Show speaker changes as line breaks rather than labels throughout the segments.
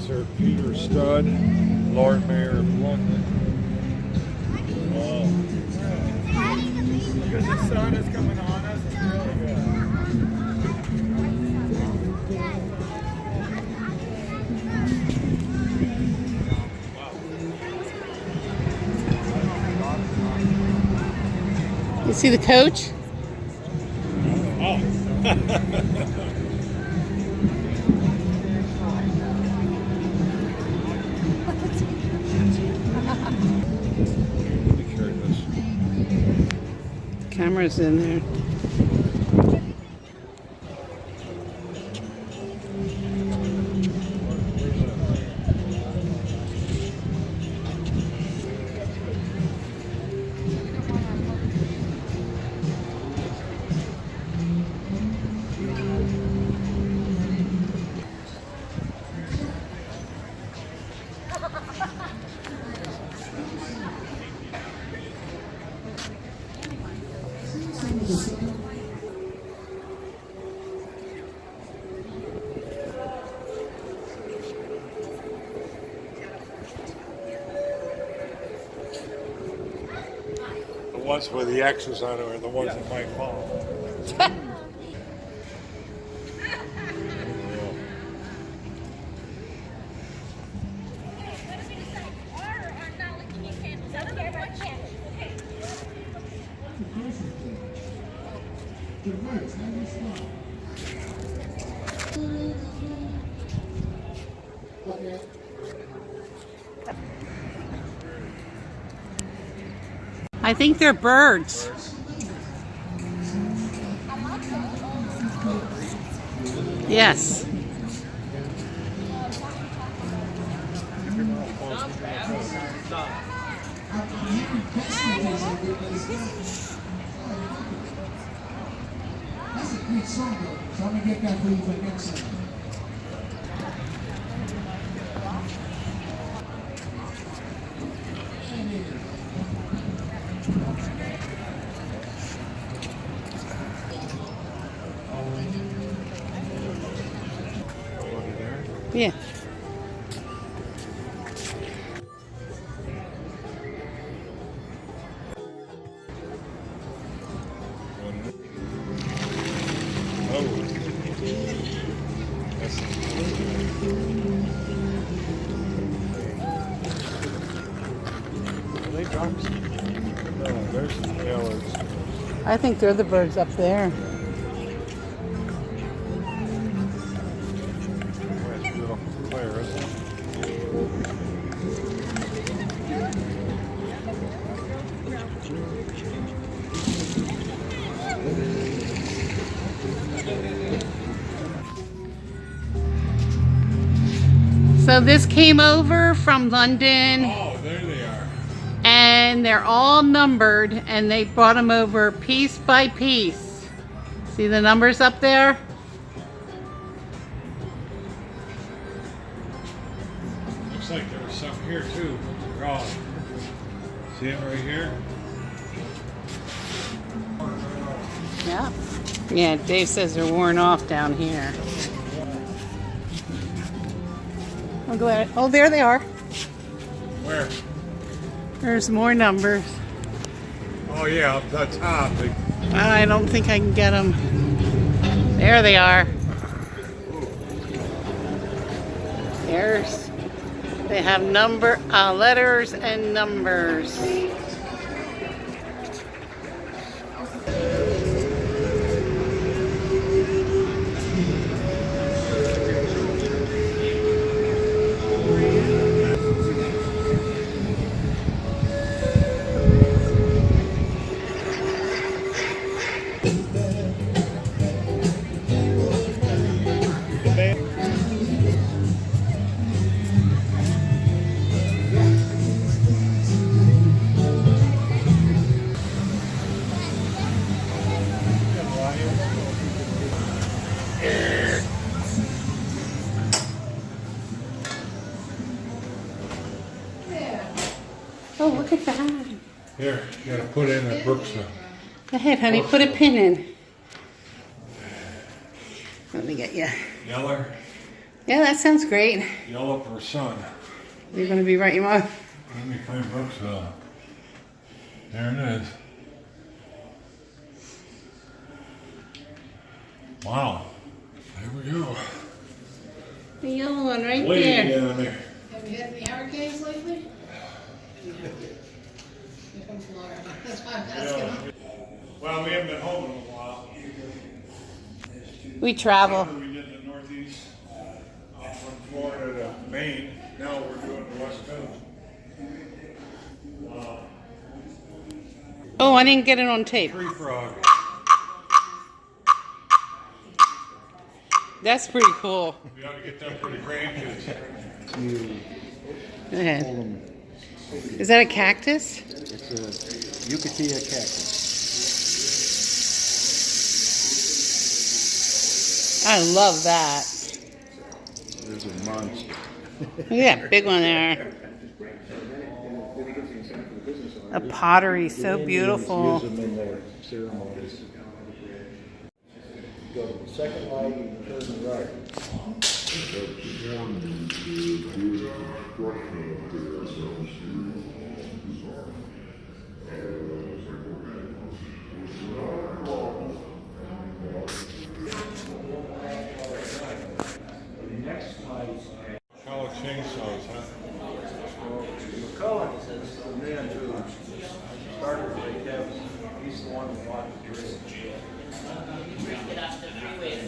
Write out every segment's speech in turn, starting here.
Sir Peter Stud, Lord Mayor of London. Wow. Because the sun is coming on us, it's really good.
You see the coach?
Oh.
Camera's in there.
The ones with the X's on it are the ones that might fall.
I think they're birds. Yes.
That's a great song though, so I'm gonna get that for you for next time.
Yeah.
No, there's some yellows.
I think they're the birds up there.
That's beautiful clear, isn't it?
So this came over from London.
Oh, there they are.
And they're all numbered, and they brought them over piece by piece. See the numbers up there?
Looks like there was some here too. Oh, see it right here?
Yeah. Yeah, Dave says they're worn off down here. I'm glad. Oh, there they are.
Where?
There's more numbers.
Oh yeah, up the top.
I don't think I can get them. There they are. There's. They have letters and numbers. Oh, look at that.
Here, you gotta put in a Brooks one.
Go ahead, honey, put a pin in. Let me get you.
Yeller?
Yeah, that sounds great.
Yellow for sun.
You're going to be right, you are.
Let me find Brooksville. There it is. Wow. There we go.
The yellow one right
Way
there.
down there.
Have you had any hurricanes lately? You're from Florida. That's why I'm asking.
Well, we haven't been home in a while.
We travel.
We did the Northeast, from Florida to Maine. Now we're doing the West Coast.
Oh, I didn't get it on tape.
Tree frog.
That's pretty cool.
We ought to get that for the grandkids.
Go ahead. Is that a cactus?
It's a Yucatea cactus.
I love that.
There's a monster.
Look at that big one there. A pottery, so beautiful.
Use them in their ceremonies. Go to the second light and turn right.
Shallow chainsaws, huh?
McCullen says the man who started Lake Havasu, he's the one who bought the bridge.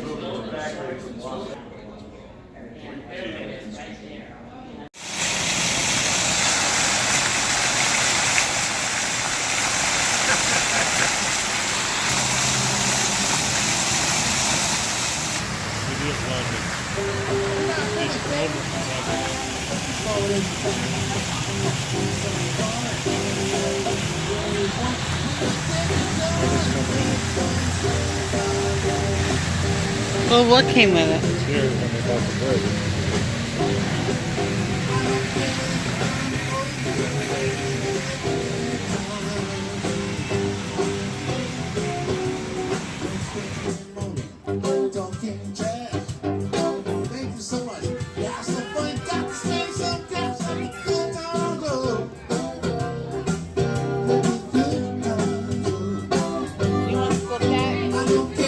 Moved the factory from Los Angeles.
It is London. It's colder than London.
Well, what came with it?
Here, when they bought the bridge.
Thank you so much. Yeah, so funny. Got to stay some got some good time go.
You want to flip that?
I don't care.